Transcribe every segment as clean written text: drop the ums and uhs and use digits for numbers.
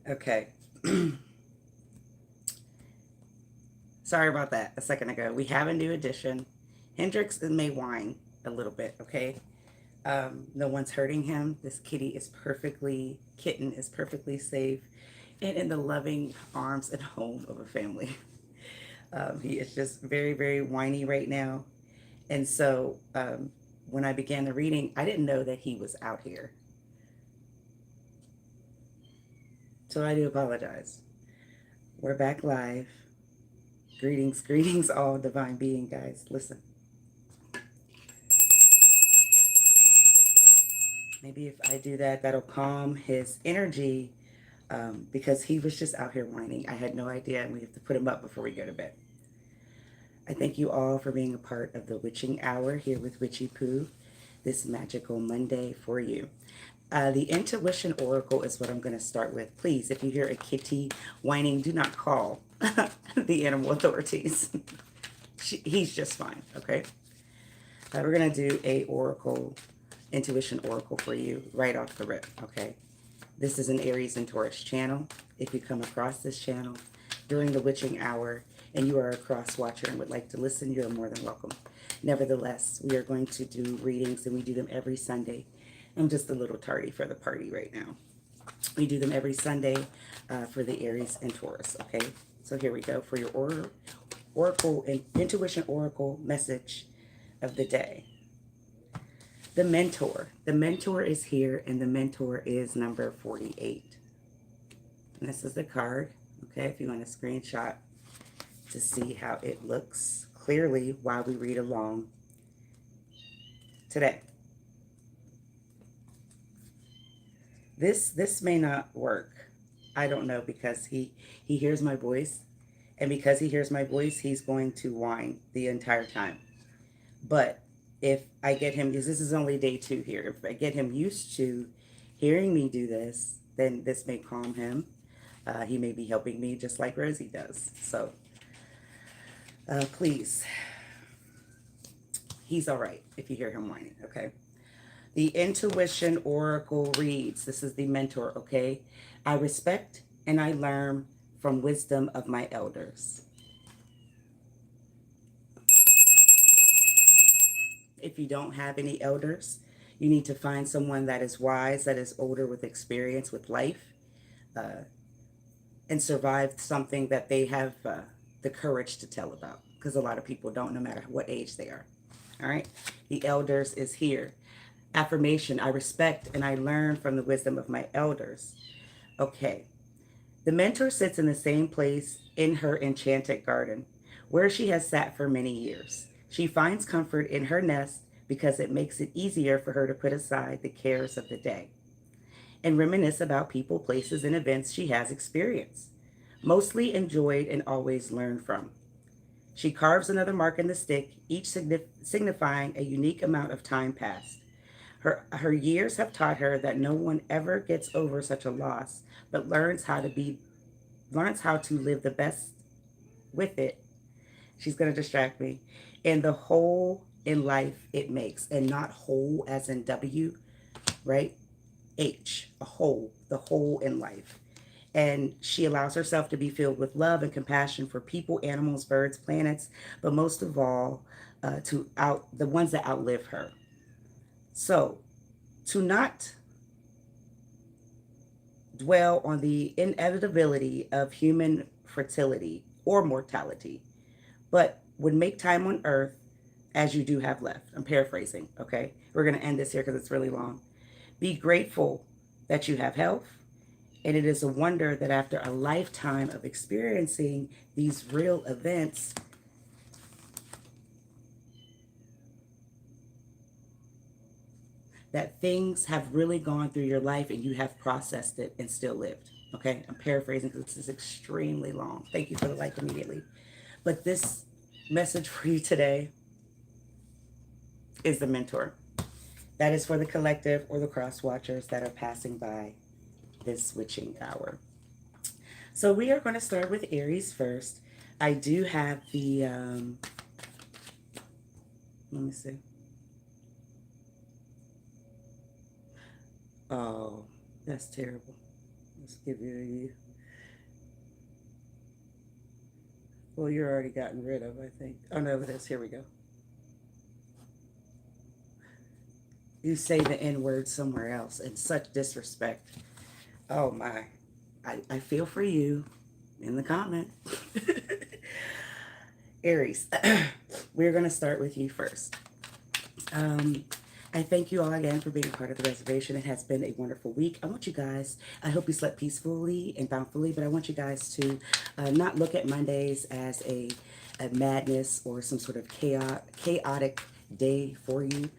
Okay. Sorry about that a second ago. We have a new addition. Hendrix may whine a little bit, okay? No one's hurting him. This kitten is perfectly safe and in the loving arms and home of a family. He is just very, very whiny right now. And so when I began the reading, I didn't know that he was out here. So I do apologize. We're back live. Greetings, greetings, all divine being, guys. Listen. Maybe if I do that, that'll calm his energy because he was just out here whining. I had no idea, and we have to put him up before we go to bed. I thank you all for being a part of the Witching Hour here with Witchy Poo this magical Monday for you. The Intuition Oracle is what I'm going to start with. Please, if you hear a kitty whining, do not call the animal authorities. He's just fine, okay? We're going to do a Intuition Oracle for you right off the rip, okay? This is an Aries and Taurus channel. If you come across this channel during the Witching Hour and you are a cross watcher and would like to listen, you're more than welcome. Nevertheless, we are going to do readings, and we do them every Sunday. I'm just a little tardy for the party right now. We do them every Sunday for the Aries and Taurus, okay? So here we go for your Oracle and Intuition Oracle message of the day. The Mentor. The Mentor is here, and the Mentor is number 48. And this is the card, okay, if you want to screenshot to see how it looks clearly while we read along today. This may not work. I don't know, because he hears my voice, and because he hears my voice, he's going to whine the entire time. But if I get him, because this is only day 2 here, if I get him used to hearing me do this, then this may calm him. He may be helping me just like Rosie does. So please, he's all right if you hear him whining, okay? The Intuition Oracle reads, this is the Mentor, okay? I respect and I learn from wisdom of my elders. If you don't have any elders, you need to find someone that is wise, that is older, with experience with life, and survived something that they have the courage to tell about, because a lot of people don't, no matter what age they are. All right? The elders is here. Affirmation, I respect and I learn from the wisdom of my elders. Okay. The Mentor sits in the same place in her enchanted garden, where she has sat for many years. She finds comfort in her nest because it makes it easier for her to put aside the cares of the day and reminisce about people, places, and events she has experienced, mostly enjoyed and always learned from. She carves another mark in the stick, each signifying a unique amount of time passed. Her years have taught her that no one ever gets over such a loss, but learns how to live the best with it. She's going to distract me. And the whole in life it makes, and not whole as in W, right? H, a whole, the whole in life. And she allows herself to be filled with love and compassion for people, animals, birds, planets, but most of all, the ones that outlive her. So, to not dwell on the inevitability of human fertility or mortality, but would make time on earth as you do have left. I'm paraphrasing, okay? We're going to end this here because it's really long. Be grateful that you have health, and it is a wonder that after a lifetime of experiencing these real events, that things have really gone through your life and you have processed it and still lived. Okay, I'm paraphrasing because this is extremely long. Thank you for the like immediately. But this message for you today is the Mentor. That is for the collective or the cross watchers that are passing by this witching hour. So we are going to start with Aries first. I do have the, let me see. Oh, that's terrible. Let's give you, well, you're already gotten rid of, I think. Oh, no, it is. Here we go. You say the N word somewhere else and such disrespect. Oh, my. I feel for you in the comment. Aries, we're going to start with you first. I thank you all again for being a part of the reservation. It has been a wonderful week. I want you guys, I hope you slept peacefully and bountifully, but I want you guys to not look at Mondays as a madness or some sort of chaotic day for you.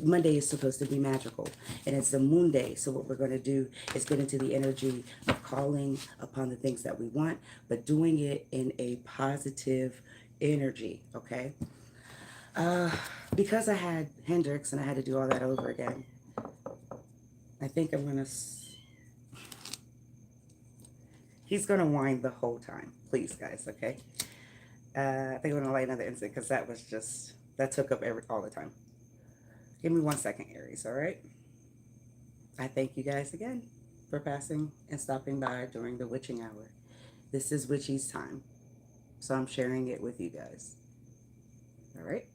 Monday is supposed to be magical, and it's the moon day. So what we're going to do is get into the energy of calling upon the things that we want, but doing it in a positive energy, okay? Because I had Hendrix and I had to do all that over again, I think I'm going to... He's going to whine the whole time. Please, guys, okay? I think I'm going to light another instant because that was just... That took up all the time. Give me 1 second, Aries, all right? I thank you guys again for passing and stopping by during the witching hour. This is Witchy's time, so I'm sharing it with you guys. All right?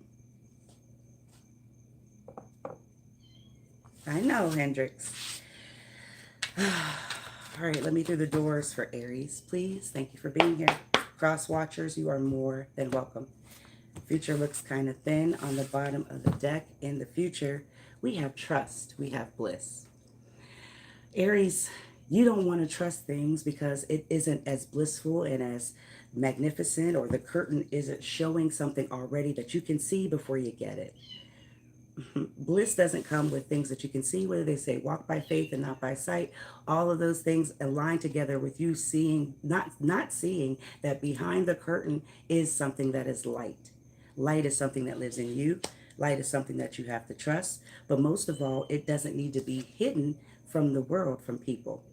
I know, Hendrix. All right, let me through the doors for Aries, please. Thank you for being here. Cross watchers, you are more than welcome. Future looks kind of thin on the bottom of the deck. In the future, we have trust. We have bliss. Aries, you don't want to trust things because it isn't as blissful and as magnificent, or the curtain isn't showing something already that you can see before you get it. Bliss doesn't come with things that you can see. Whether they say walk by faith and not by sight, all of those things align together with you seeing, not seeing that behind the curtain is something that is light. Light is something that lives in you. Light is something that you have to trust. But most of all, it doesn't need to be hidden from the world, from people.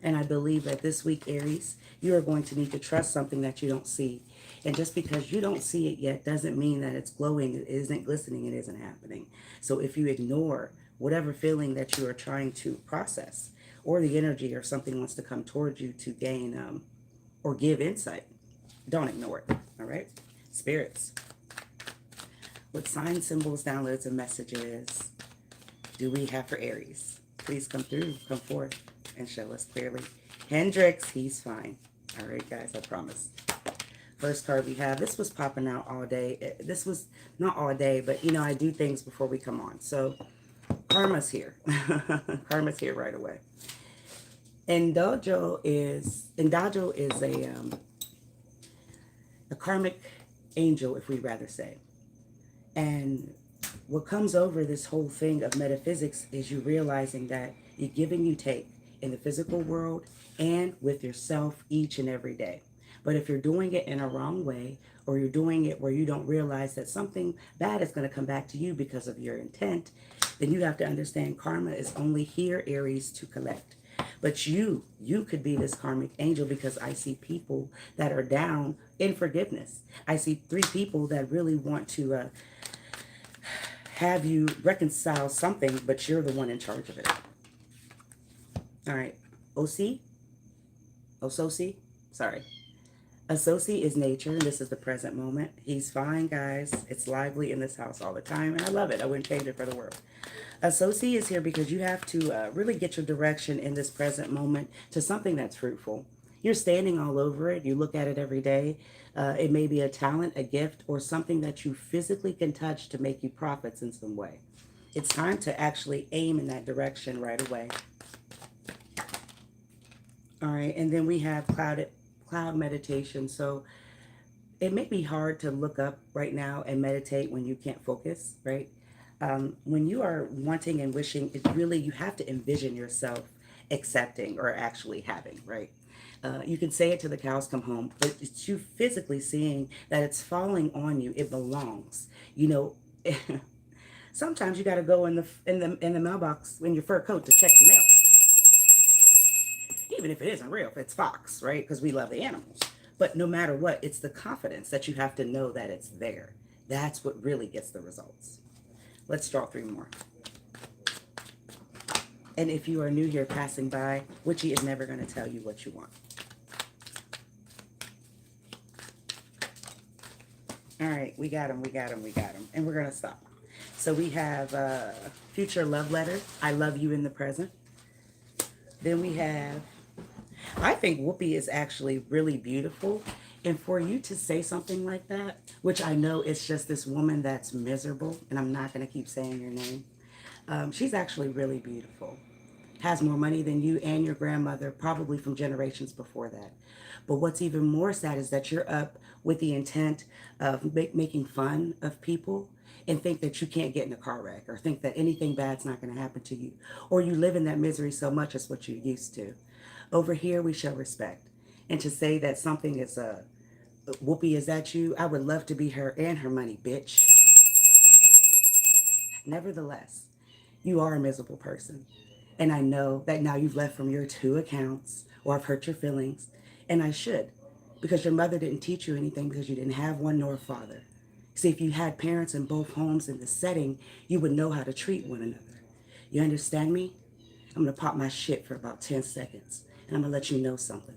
And I believe that this week, Aries, you are going to need to trust something that you don't see. And just because you don't see it yet doesn't mean that it's glowing, it isn't glistening, it isn't happening. So if you ignore whatever feeling that you are trying to process, or the energy or something wants to come towards you to gain or give insight, don't ignore it, all right? Spirits, what signs, symbols, downloads, and messages do we have for Aries? Please come through, come forth, and show us clearly. Hendrix, he's fine. All right, guys, I promise. First card we have, this was popping out all day. This was not all day, but, you know, I do things before we come on. So karma's here. Karma's here right away. Indulgo is a karmic angel, if we'd rather say. And what comes over this whole thing of metaphysics is you realizing that you give and you take in the physical world and with yourself each and every day. But if you're doing it in a wrong way, or you're doing it where you don't realize that something bad is going to come back to you because of your intent, then you have to understand karma is only here, Aries, to collect. But you could be this karmic angel, because I see people that are down in forgiveness. I see 3 people that really want to have you reconcile something, but you're the one in charge of it. All right. Ososi? Sorry. Asosi is nature, and this is the present moment. He's fine, guys. It's lively in this house all the time, and I love it. I wouldn't change it for the world. Asosi is here because you have to really get your direction in this present moment to something that's fruitful. You're standing all over it. You look at it every day. It may be a talent, a gift, or something that you physically can touch to make you profits in some way. It's time to actually aim in that direction right away. All right, and then we have cloud meditation. So it may be hard to look up right now and meditate when you can't focus, right? When you are wanting and wishing, it really, you have to envision yourself accepting or actually having, right? You can say it till the cows come home, but it's you physically seeing that it's falling on you. It belongs. You know, sometimes you got to go in the mailbox in your fur coat to check the mail. Even if it isn't real, if it's fox, right? Because we love the animals. But no matter what, it's the confidence that you have to know that it's there. That's what really gets the results. Let's draw 3 more. And if you are new here passing by, Witchy is never going to tell you what you want. All right, we got him, we got him, we got him. And we're going to stop. So we have future love letter. I love you in the present. Then we have, I think Whoopi is actually really beautiful. And for you to say something like that, which I know it's just this woman that's miserable, and I'm not going to keep saying your name, she's actually really beautiful. Has more money than you and your grandmother, probably from generations before that. But what's even more sad is that you're up with the intent of making fun of people and think that you can't get in a car wreck or think that anything bad's not going to happen to you. Or you live in that misery so much as what you're used to. Over here, we show respect. And to say that something is a Whoopi, is that you? I would love to be her and her money, bitch. Nevertheless, you are a miserable person. And I know that now you've left from your 2 accounts or I've hurt your feelings. And I should, because your mother didn't teach you anything because you didn't have one nor a father. See, if you had parents in both homes in the setting, you would know how to treat one another. You understand me? I'm going to pop my shit for about 10 seconds. And I'm going to let you know something.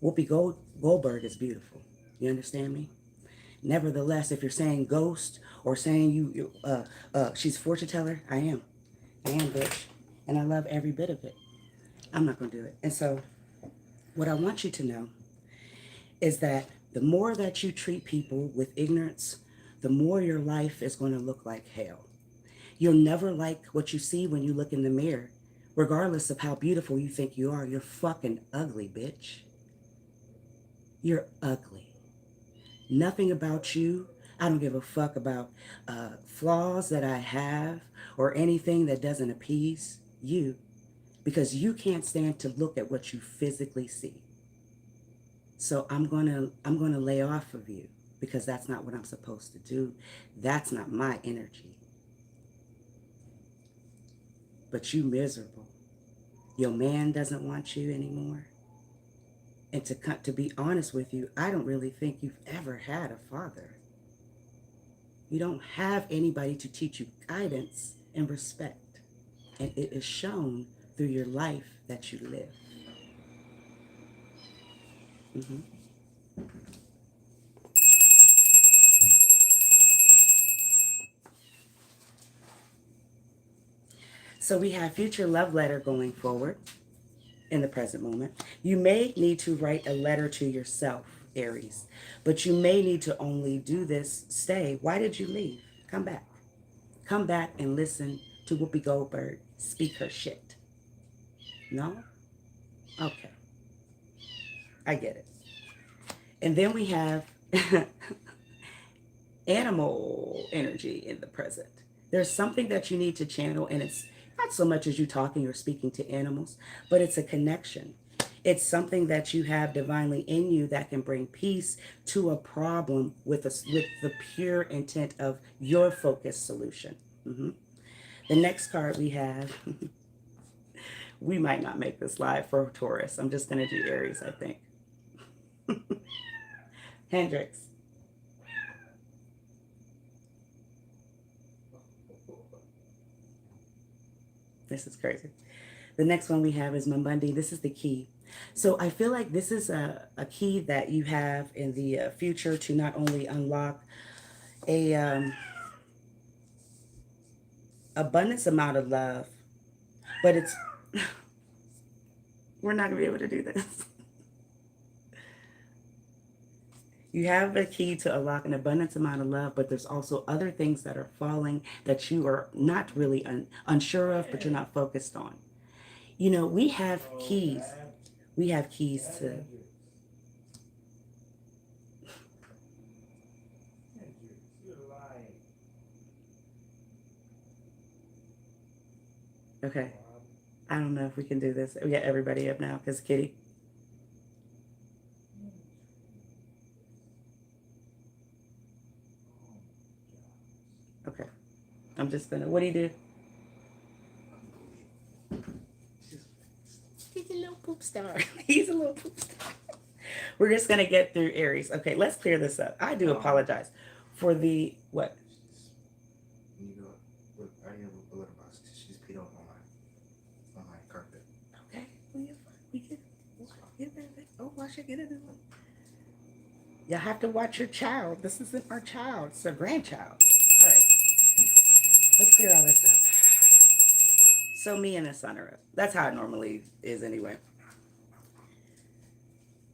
Whoopi Goldberg is beautiful. You understand me? Nevertheless, if you're saying ghost or saying she's fortune teller, I am, bitch. And I love every bit of it. I'm not going to do it. And so what I want you to know is that the more that you treat people with ignorance, the more your life is going to look like hell. You'll never like what you see when you look in the mirror, regardless of how beautiful you think you are. You're fucking ugly, bitch. You're ugly. Nothing about you. I don't give a fuck about flaws that I have or anything that doesn't appease you, because you can't stand to look at what you physically see. So I'm gonna lay off of you because that's not what I'm supposed to do. That's not my energy. But you miserable. Your man doesn't want you anymore. And to be honest with you, I don't really think you've ever had a father. You don't have anybody to teach you guidance and respect. And it is shown through your life that you live. Mm-hmm. So we have future love letter going forward in the present moment. You may need to write a letter to yourself, Aries, but you may need to only do this. Stay. Why did you leave? Come back. Come back and listen to Whoopi Goldberg speak her shit. No? Okay. I get it. And then we have animal energy in the present. There's something that you need to channel, and it's not so much as you talking or speaking to animals, but it's a connection. It's something that you have divinely in you that can bring peace to a problem with the pure intent of your focused solution. Mm-hmm. The next card we have, we might not make this live for Taurus. I'm just going to do Aries, I think. Hendrix. This is crazy. The next one we have is Mambundi. This is the key. So I feel like this is a key that you have in the future to not only unlock a abundance amount of love, but it's we're not gonna be able to do this. You have a key to unlock an abundance amount of love, but there's also other things that are falling that you are not really unsure of, but you're not focused on. You know, we have keys. We have keys to. Okay. I don't know if we can do this. We got everybody up now because Kitty. Okay. I'm just gonna. What do you do? He's a little poop star. He's a little poop star. We're just gonna get through Aries. Okay, let's clear this up. I do apologize for the what? You know, I have a blood box. She's peed on my line. wash your get. You'll have to watch your child. This isn't our child. It's our grandchild. All right. Let's clear all this up. So me and the sun are up. That's how it normally is anyway.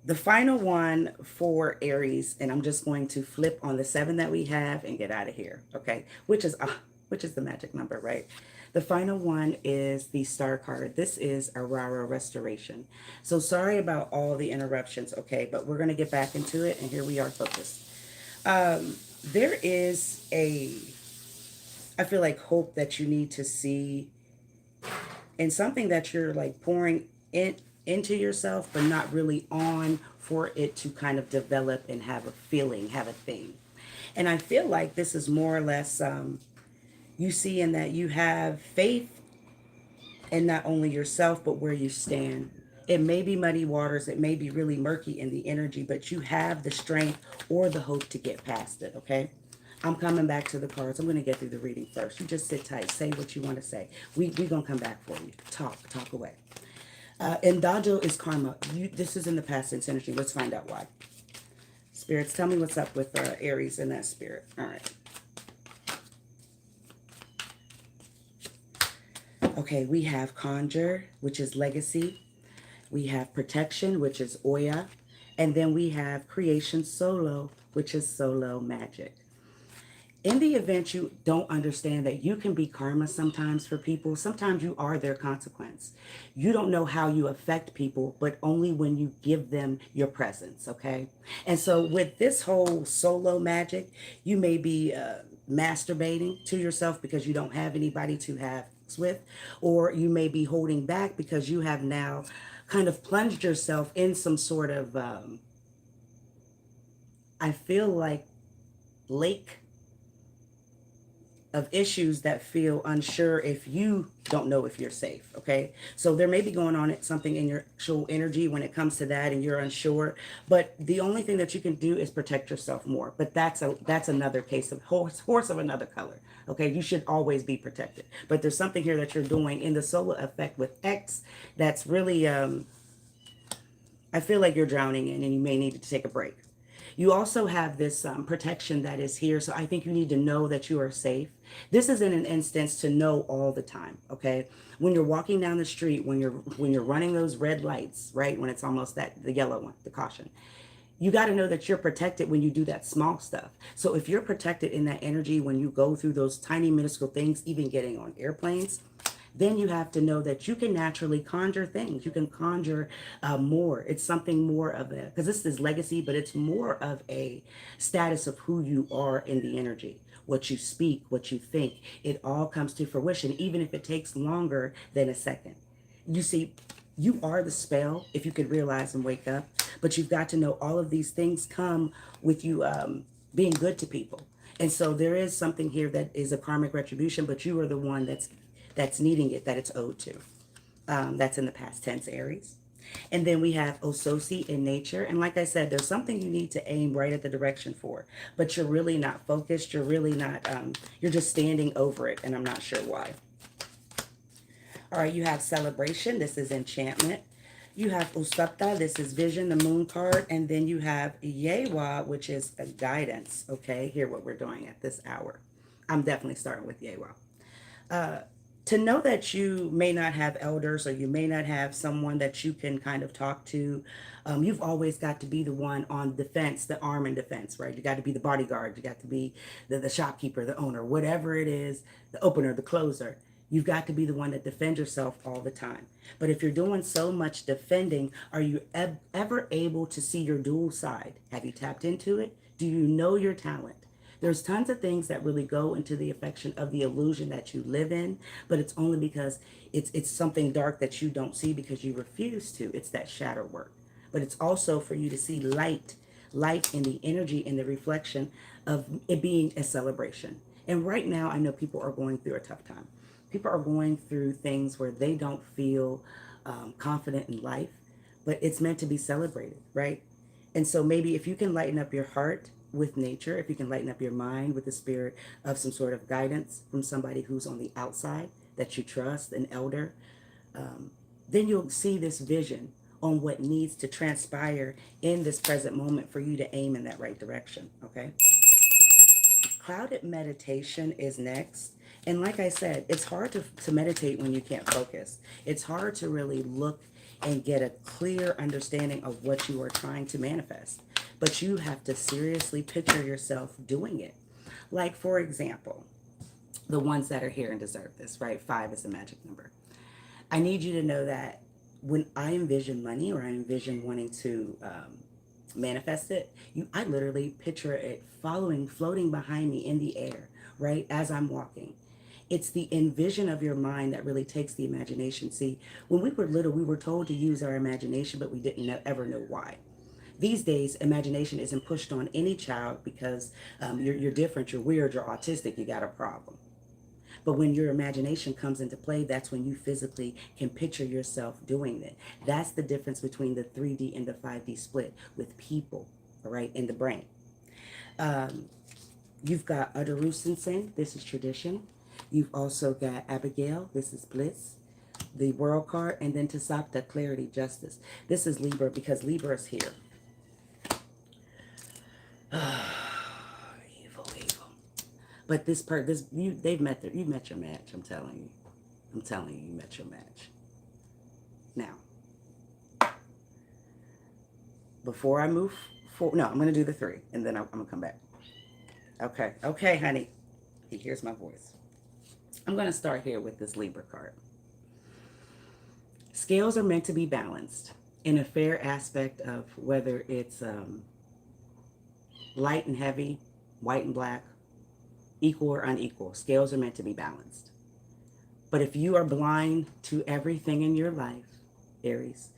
The final one for Aries, and I'm just going to flip on the 7 that we have and get out of here, okay? Which is the magic number, right? The final one is the star card. This is Aurora Restoration. So sorry about all the interruptions, okay? But we're going to get back into it, and here we are focused. There is I feel like hope that you need to see, and something that you're like pouring into yourself, but not really on for it to kind of develop and have a feeling, have a thing. And I feel like this is more or less you see in that you have faith in not only yourself, but where you stand. It may be muddy waters, it may be really murky in the energy, but you have the strength or the hope to get past it, okay? I'm coming back to the cards. I'm going to get through the reading first. You just sit tight. Say what you want to say. We're going to come back for you. Talk away. Endagio is karma. This is in the past tense energy. Let's find out why. Spirits, tell me what's up with Aries and that spirit. All right. Okay, we have conjure, which is legacy. We have protection, which is Oya. And then we have creation solo, which is solo magic. In the event you don't understand that you can be karma sometimes for people, sometimes you are their consequence. You don't know how you affect people, but only when you give them your presence, okay? And so with this whole solo magic, you may be masturbating to yourself because you don't have anybody to have sex with, or you may be holding back because you have now kind of plunged yourself in some sort of, I feel like, lake of issues that feel unsure if you don't know if you're safe, okay? So there may be going on something in your actual energy when it comes to that and you're unsure, but the only thing that you can do is protect yourself more. But that's another case of horse of another color, okay? You should always be protected. But there's something here that you're doing in the solar effect with X that's really, I feel like you're drowning in and you may need to take a break. You also have this protection that is here. So I think you need to know that you are safe. This is in an instance to know all the time, okay? When you're walking down the street, when you're running those red lights, right? When it's almost the yellow one, the caution. You got to know that you're protected when you do that small stuff. So if you're protected in that energy when you go through those tiny minuscule things, even getting on airplanes, then you have to know that you can naturally conjure things. You can conjure more. It's something more of a, because this is legacy, but it's more of a status of who you are in the energy. What you speak, what you think, it all comes to fruition, even if it takes longer than a second. You see, you are the spell, if you could realize and wake up, but you've got to know all of these things come with you being good to people. And so there is something here that is a karmic retribution, but you are the one that's needing it, that it's owed to. That's in the past tense, Aries. And then we have Ososi in nature. And like I said, there's something you need to aim right at the direction for, but you're really not focused. You're really not, you're just standing over it. And I'm not sure why. All right, you have celebration. This is enchantment. You have Usapta. This is vision, the moon card. And then you have Yewa, which is a guidance. Okay, here what we're doing at this hour. I'm definitely starting with Yewa. To know that you may not have elders or you may not have someone that you can kind of talk to, you've always got to be the one on defense, the arm in defense, right? You got to be the bodyguard. You got to be the shopkeeper, the owner, whatever it is, the opener, the closer. You've got to be the one that defends yourself all the time. But if you're doing so much defending, are you ever able to see your dual side? Have you tapped into it? Do you know your talent? There's tons of things that really go into the affection of the illusion that you live in, but it's only because it's something dark that you don't see because you refuse to. It's that shadow work. But it's also for you to see light in the energy, in the reflection of it being a celebration. And right now, I know people are going through a tough time. People are going through things where they don't feel confident in life, but it's meant to be celebrated, right? And so maybe if you can lighten up your heart with nature, if you can lighten up your mind with the spirit of some sort of guidance from somebody who's on the outside that you trust, an elder, then you'll see this vision on what needs to transpire in this present moment for you to aim in that right direction, okay? Clouded meditation is next. And like I said, it's hard to meditate when you can't focus. It's hard to really look and get a clear understanding of what you are trying to manifest. But you have to seriously picture yourself doing it. Like, for example, the ones that are here and deserve this, right? 5 is the magic number. I need you to know that when I envision money or I envision wanting to manifest it, I literally picture it floating behind me in the air, right, as I'm walking. It's the envision of your mind that really takes the imagination. See, when we were little, we were told to use our imagination, but we didn't ever know why. These days, imagination isn't pushed on any child because you're different, you're weird, you're autistic, you got a problem. But when your imagination comes into play, that's when you physically can picture yourself doing it. That's the difference between the 3D and the 5D split with people, all right, in the brain. You've got Adaru Sensei, this is tradition. You've also got Abigail, this is bliss, the world card, and then Tasapta, clarity, justice. This is Libra because Libra is here. Evil. But you've met your match. I'm telling you, you met your match. Now, before I move forward, no, I'm going to do the 3, and then I'm going to come back. Okay, honey. He hears my voice. I'm going to start here with this Libra card. Scales are meant to be balanced in a fair aspect of whether it's light and heavy, white and black, equal or unequal. Scales are meant to be balanced. But if you are blind to everything in your life, Aries,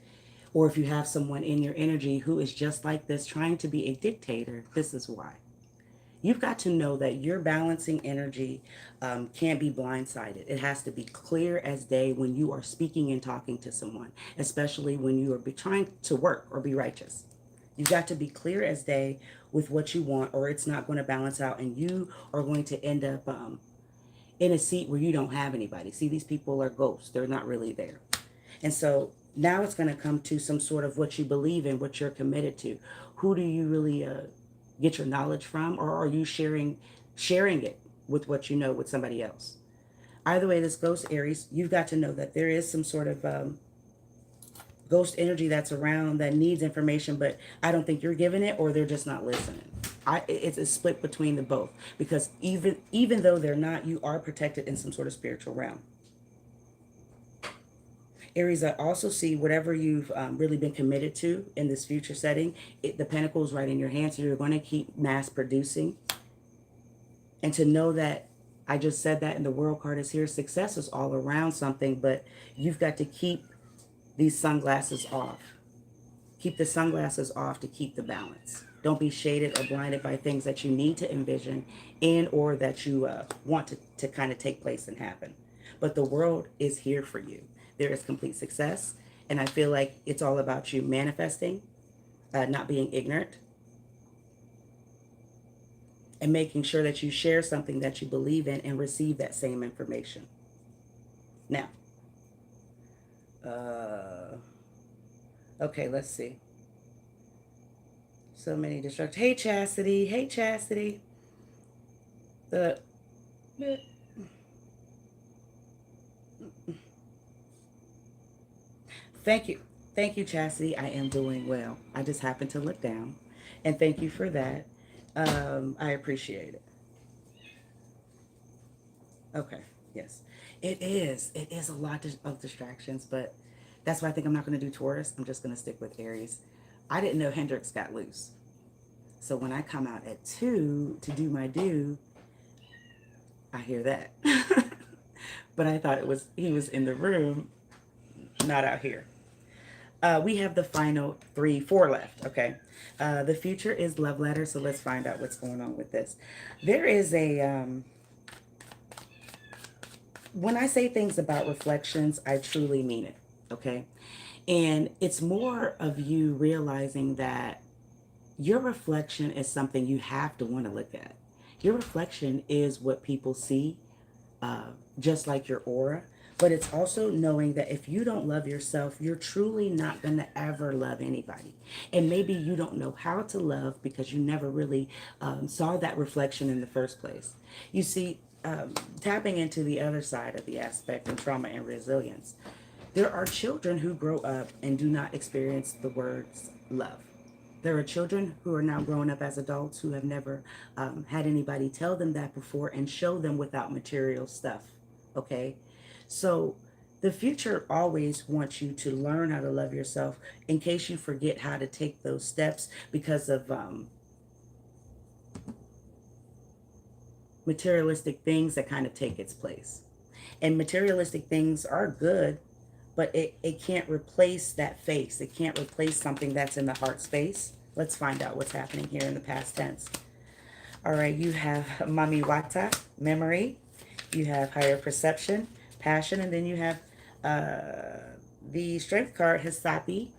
or if you have someone in your energy who is just like this, trying to be a dictator, this is why. You've got to know that your balancing energy can't be blindsided. It has to be clear as day when you are speaking and talking to someone, especially when you are trying to work or be righteous. You've got to be clear as day with what you want, or it's not going to balance out, and you are going to end up in a seat where you don't have anybody. See, these people are ghosts. They're not really there. And so now it's going to come to some sort of what you believe in, what you're committed to. Who do you really get your knowledge from, or are you sharing it with what you know with somebody else? Either way this goes, Aries, you've got to know that there is some sort of ghost energy that's around that needs information, but I don't think you're giving it, or they're just not listening. It's a split between the both, because even though they're not, you are protected in some sort of spiritual realm. Aries, I also see whatever you've really been committed to in this future setting, the Pentacle is right in your hand, so you're going to keep mass producing. And to know that, I just said that, and the world card is here, success is all around something, but you've got to keep these sunglasses off. Keep the sunglasses off to keep the balance. Don't be shaded or blinded by things that you need to envision and or that you want to kind of take place and happen. But the world is here for you. There is complete success. And I feel like it's all about you manifesting, not being ignorant, and making sure that you share something that you believe in and receive that same information. Now, okay, let's see. So many distractions. Hey, Chastity. Hey, Chastity. Thank you. Thank you, Chastity. I am doing well. I just happened to look down. And thank you for that. I appreciate it. Okay. Yes. It is. It is a lot of distractions, but that's why I think I'm not going to do Taurus. I'm just going to stick with Aries. I didn't know Hendrix got loose. So when I come out at 2 to do my due, I hear that. But I thought he was in the room, not out here. We have the final 4 left, okay? The future is love letter, so let's find out what's going on with this. There is a... when I say things about reflections, I truly mean it, okay? And it's more of you realizing that your reflection is something you have to want to look at. Your reflection is what people see, just like your aura. But it's also knowing that if you don't love yourself, you're truly not going to ever love anybody. And maybe you don't know how to love because you never really saw that reflection in the first place. You see, tapping into the other side of the aspect in trauma and resilience, there are children who grow up and do not experience the words love. There are children who are now growing up as adults who have never had anybody tell them that before and show them without material stuff. Okay? So the future always wants you to learn how to love yourself in case you forget how to take those steps because of materialistic things that kind of take its place. And materialistic things are good, but it can't replace that face. It can't replace something that's in the heart space. Let's find out what's happening here in the past tense. All right, you have ꪻᴝꫝ꫗, memory. You have higher perception, passion, and then you have the strength card, ꪻᴴꫝ꫗.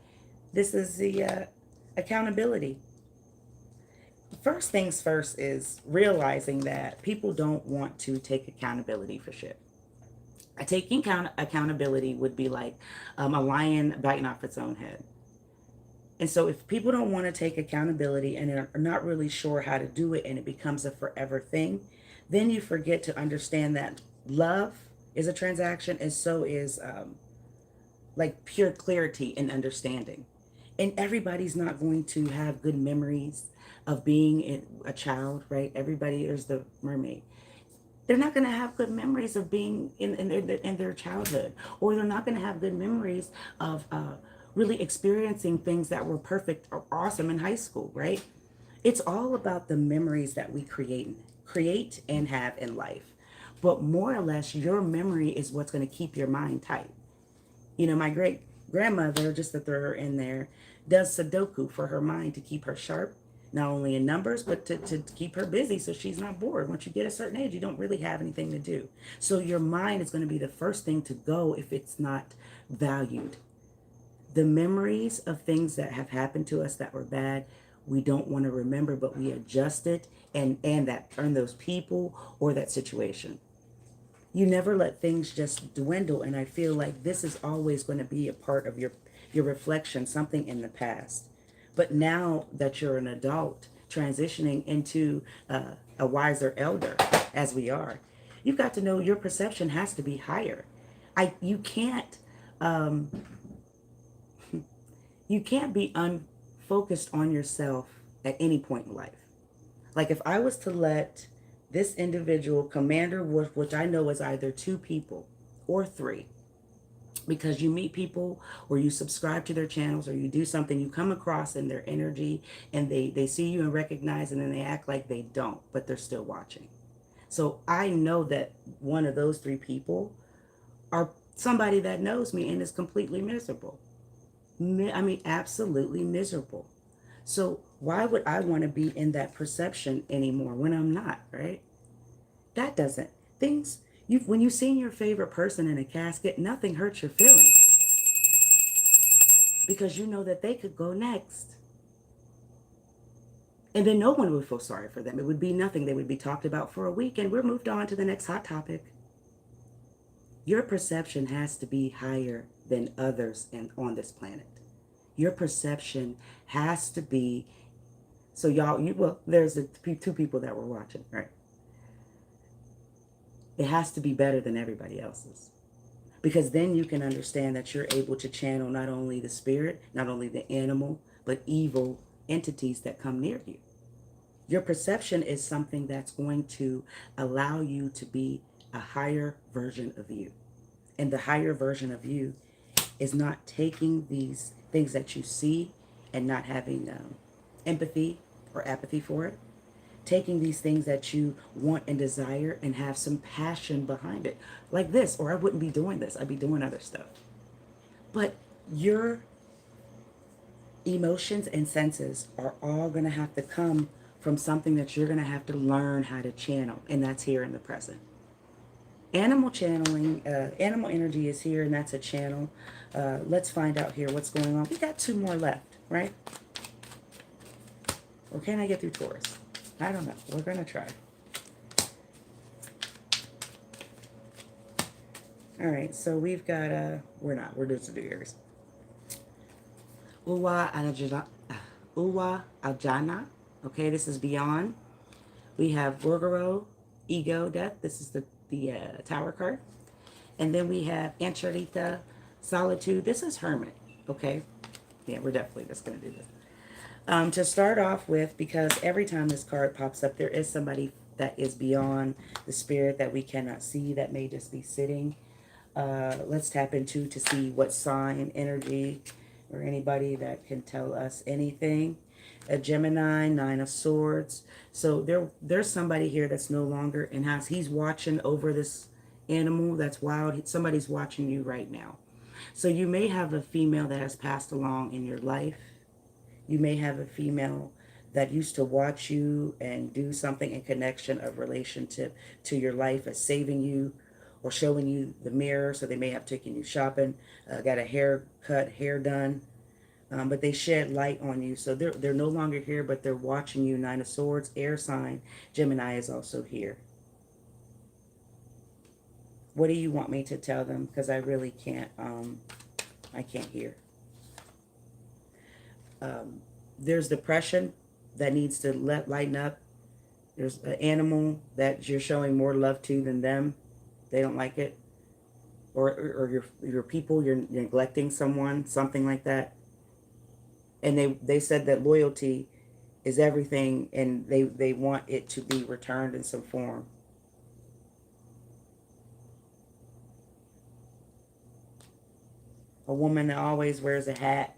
This is the accountability. First things first is realizing that people don't want to take accountability for shit. Taking accountability would be like a lion biting off its own head. And so if people don't want to take accountability and are not really sure how to do it and it becomes a forever thing, then you forget to understand that love is a transaction and so is like pure clarity and understanding. And everybody's not going to have good memories of being a child, right? Everybody is the mermaid. They're not going to have good memories of being in their childhood, or they're not going to have good memories of really experiencing things that were perfect or awesome in high school, right? It's all about the memories that we create and have in life. But more or less, your memory is what's going to keep your mind tight. You know, my great grandmother, just to throw her in there, does Sudoku for her mind to keep her sharp, not only in numbers, but to keep her busy so she's not bored. Once you get a certain age, you don't really have anything to do. So your mind is going to be the first thing to go if it's not valued. The memories of things that have happened to us that were bad, we don't want to remember, but we adjust it and those people or that situation. You never let things just dwindle, and I feel like this is always going to be a part of your reflection, something in the past. But now that you're an adult, transitioning into a wiser elder, as we are, you've got to know your perception has to be higher. You can't be unfocused on yourself at any point in life. Like if I was to let this individual commander, which I know is either 2 people or 3, because you meet people or you subscribe to their channels or you do something, you come across in their energy and they see you and recognize, and then they act like they don't, but they're still watching. So I know that one of those 3 people are somebody that knows me and is completely miserable. I mean, absolutely miserable. So why would I want to be in that perception anymore when I'm not, right? That doesn't. When you've seen your favorite person in a casket, nothing hurts your feelings because you know that they could go next. And then no one would feel sorry for them. It would be nothing. They would be talked about for a week and we're moved on to the next hot topic. Your perception has to be higher than others on this planet. Your perception has to be, so y'all, there's the 2 people that were watching, right? It has to be better than everybody else's. Because then you can understand that you're able to channel not only the spirit, not only the animal, but evil entities that come near you. Your perception is something that's going to allow you to be a higher version of you. And the higher version of you is not taking these things that you see and not having empathy or apathy for it. Taking these things that you want and desire and have some passion behind it. Like this, or I wouldn't be doing this. I'd be doing other stuff. But your emotions and senses are all going to have to come from something that you're going to have to learn how to channel. And that's here in the present. Animal channeling, animal energy is here, and that's a channel. Let's find out here what's going on. We got 2 more left, right? Or can I get through Taurus? I don't know. We're going to try. All right, so we've got, we're just the Aries. Uwa Ajana. Uwa Ajana. Okay, this is beyond. We have Gorgoro, ego, death. This is the tower card. And then we have Ancharita, solitude. This is hermit. Okay. Yeah, we're definitely just going to do this. To start off with, because every time this card pops up, there is somebody that is beyond the spirit that we cannot see that may just be sitting. Let's tap into to see what sign, energy, or anybody that can tell us anything. A Gemini, Nine of Swords. So there's somebody here that's no longer in house. He's watching over this animal that's wild. Somebody's watching you right now. So you may have a female that has passed along in your life. You may have a female that used to watch you and do something in connection of relationship to your life as saving you or showing you the mirror. So they may have taken you shopping, got a haircut, hair done, but they shed light on you. So they're no longer here, but they're watching you. Nine of Swords, air sign. Gemini is also here. What do you want me to tell them? Because I really can't, I can't hear. There's depression that needs to lighten up. There's an animal that you're showing more love to than them. They don't like it. Or your people, you're neglecting someone, something like that. And they said that loyalty is everything, and they want it to be returned in some form. A woman that always wears a hat,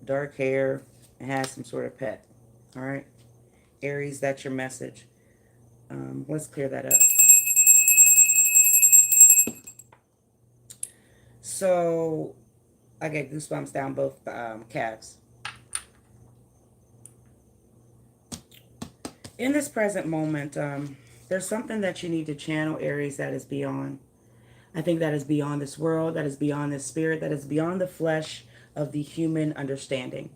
dark hair, and has some sort of pet. All right, Aries, that's your message. Let's clear that up. So I get goosebumps down both calves. In this present moment, there's something that you need to channel, Aries, that is beyond. I think that is beyond this world, that is beyond this spirit, that is beyond the flesh of the human understanding.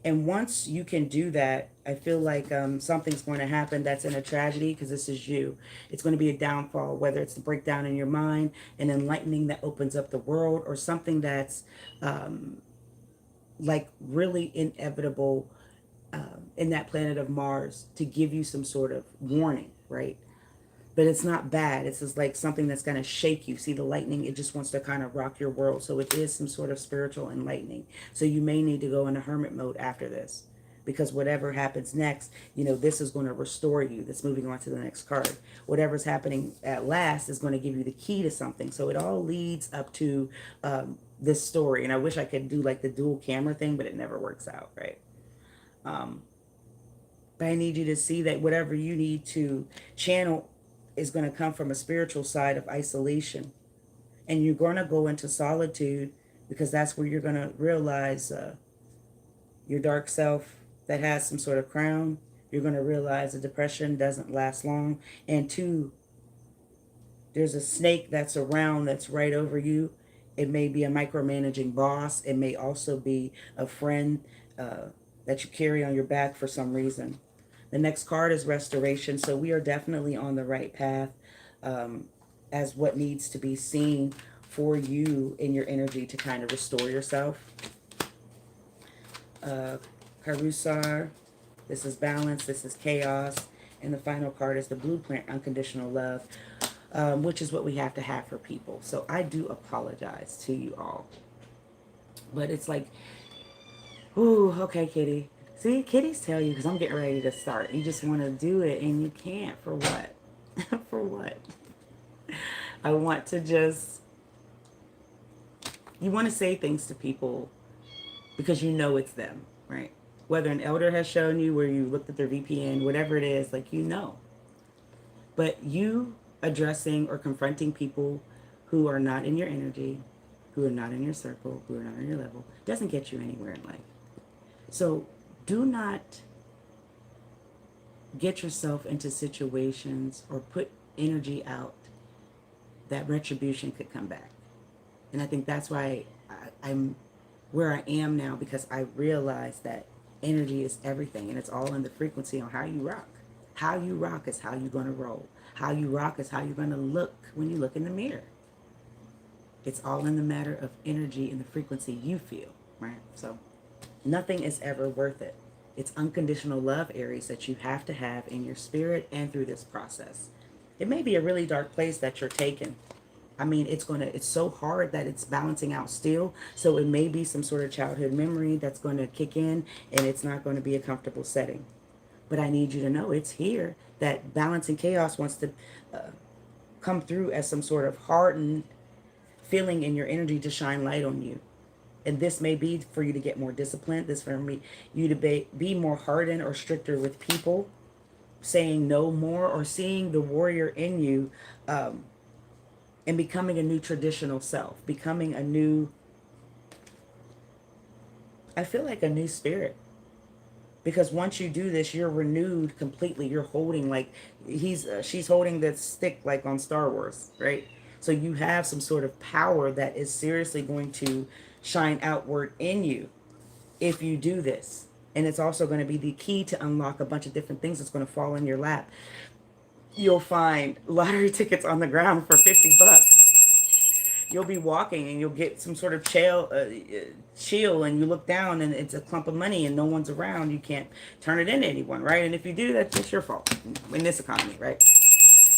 And once you can do that, I feel like something's going to happen that's in a tragedy, because this is you. It's going to be a downfall, whether it's the breakdown in your mind, an enlightening that opens up the world, or something that's like really inevitable in that planet of Mars to give you some sort of warning, right? But it's not bad. It's just like something that's going to shake you. See the lightning, it just wants to kind of rock your world. So it is some sort of spiritual enlightening. So you may need to go into hermit mode after this, because whatever happens next, this is going to restore you. That's moving on to the next card. Whatever's happening at last is going to give you the key to something. So it all leads up to this story. And I wish I could do like the dual camera thing, but it never works out, right? But I need you to see that whatever you need to channel is going to come from a spiritual side of isolation. And you're going to go into solitude, because that's where you're going to realize your dark self that has some sort of crown. You're going to realize the depression doesn't last long. And two, there's a snake that's around that's right over you. It may be a micromanaging boss. It may also be a friend that you carry on your back for some reason. The next card is restoration. So we are definitely on the right path as what needs to be seen for you in your energy to kind of restore yourself. Karusar, this is balance, this is chaos. And the final card is the blueprint, unconditional love, which is what we have to have for people. So I do apologize to you all. But it's like, ooh, okay, Kitty. See, kitties tell you, because I'm getting ready to start. You just want to do it, and you can't. For what? For what? I want to just... You want to say things to people because you know it's them, right? Whether an elder has shown you, where you looked at their VPN, whatever it is, like, you know. But you addressing or confronting people who are not in your energy, who are not in your circle, who are not on your level, doesn't get you anywhere in life. So do not get yourself into situations or put energy out that retribution could come back. And I think that's why I'm where I am now, because I realize that energy is everything, and it's all in the frequency on how you rock, How you rock is how you're going to roll. How you rock is how you're going to look when you look in the mirror. It's all in the matter of energy and the frequency you feel, right? So nothing is ever worth it. It's unconditional love, Aries, that you have to have in your spirit and through this process. It may be a really dark place that you're taking. I mean, it's so hard that it's balancing out still. So it may be some sort of childhood memory that's going to kick in, and it's not going to be a comfortable setting. But I need you to know it's here, that balance and chaos wants to come through as some sort of hardened feeling in your energy to shine light on you. And this may be for you to get more disciplined. This for me, you to be more hardened or stricter with people, saying no more, or seeing the warrior in you, and becoming a new traditional self, becoming a new, I feel like a new spirit. Because once you do this, you're renewed completely. You're holding like she's holding that stick like on Star Wars, right? So you have some sort of power that is seriously going to shine outward in you if you do this. And it's also going to be the key to unlock a bunch of different things that's going to fall in your lap. You'll find lottery tickets on the ground for $50. You'll be walking and you'll get some sort of chill, and you look down and it's a clump of money and no one's around. You can't turn it into anyone, right? And if you do, that's just your fault in this economy, right?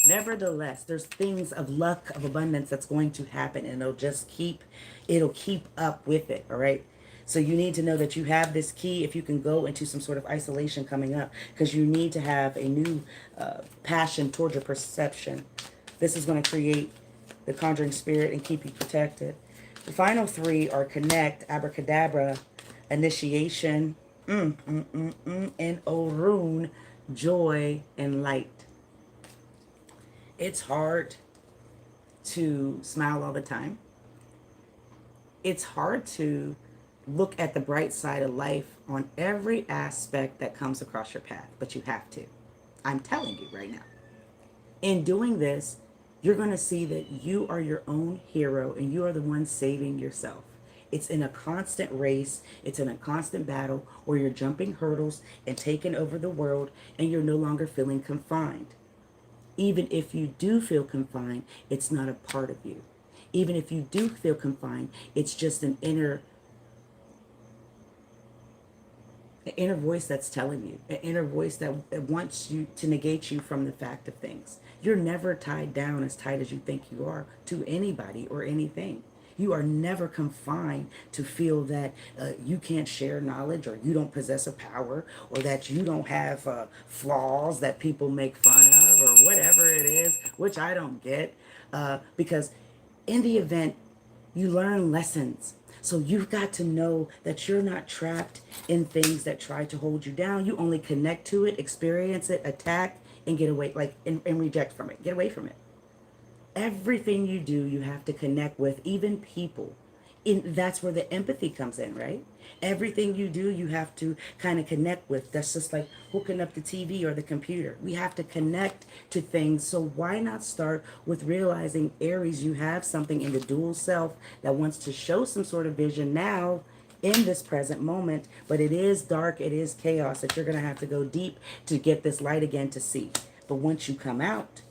Nevertheless, there's things of luck, of abundance that's going to happen, and it'll keep up with it, all right? So you need to know that you have this key if you can go into some sort of isolation coming up, because you need to have a new passion towards your perception. This is going to create the conjuring spirit and keep you protected. The final three are connect, abracadabra, initiation, and orun, joy and light. It's hard to smile all the time. It's hard to look at the bright side of life on every aspect that comes across your path, but you have to. I'm telling you right now. In doing this, you're going to see that you are your own hero and you are the one saving yourself. It's in a constant race. It's in a constant battle where you're jumping hurdles and taking over the world, and you're no longer feeling confined. Even if you do feel confined, it's not a part of you. Even if you do feel confined, it's just an inner voice that's telling you, an inner voice that wants you to negate you from the fact of things. You're never tied down as tight as you think you are to anybody or anything. You are never confined to feel that you can't share knowledge, or you don't possess a power, or that you don't have flaws that people make fun of, or whatever it is, which I don't get. Because in the event, you learn lessons. So you've got to know that you're not trapped in things that try to hold you down. You only connect to it, experience it, attack, and get away, and reject from it. Get away from it. Everything you do, you have to connect with, even people. That's where the empathy comes in, right? Everything you do, you have to kind of connect with. That's just like hooking up the TV or the computer. We have to connect to things. So why not start with realizing, Aries, you have something in the dual self that wants to show some sort of vision now in this present moment, but it is dark, it is chaos that you're going to have to go deep to get this light again to see. But once you come out,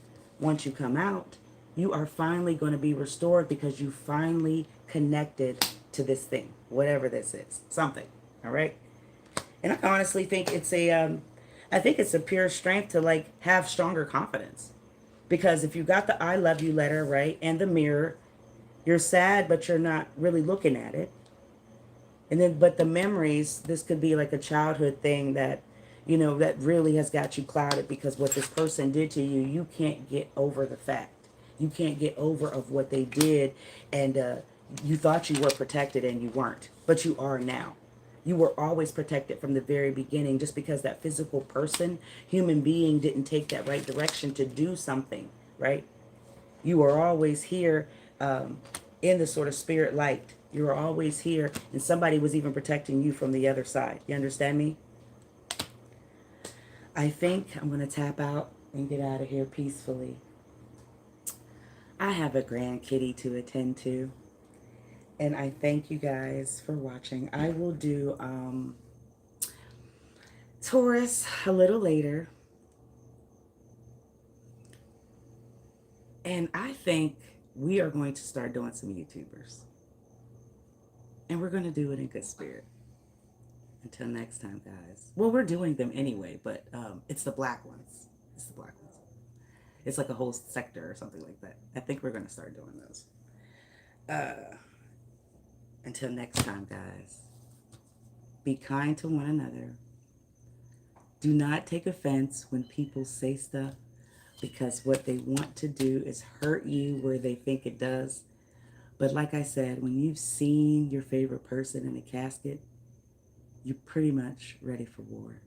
you are finally going to be restored, because you finally connected to this thing, whatever this is, something. All right. And I honestly think I think it's a pure strength to like have stronger confidence, because if you got the I love you letter, right, and the mirror, you're sad, but you're not really looking at it. And then, but the memories, this could be like a childhood thing that, that really has got you clouded, because what this person did to you, you can't get over the fact. You can't get over of what they did, and you thought you were protected and you weren't, but you are now. You were always protected from the very beginning, just because that physical person, human being, didn't take that right direction to do something, right? You are always here in the sort of spirit light. You are always here, and somebody was even protecting you from the other side. You understand me? I think I'm going to tap out and get out of here peacefully. I have a grandkitty to attend to, and I thank you guys for watching. I will do Taurus a little later, And I think we are going to start doing some YouTubers. And we're going to do it in good spirit. Until next time, guys. Well, we're doing them anyway, but it's the black ones. It's the black ones. It's like a whole sector or something like that. I think we're going to start doing those. Until next time, guys. Be kind to one another. Do not take offense when people say stuff, because what they want to do is hurt you where they think it does. But like I said, when you've seen your favorite person in a casket, you're pretty much ready for war.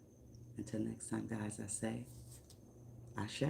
Until next time, guys, I say, Ashe.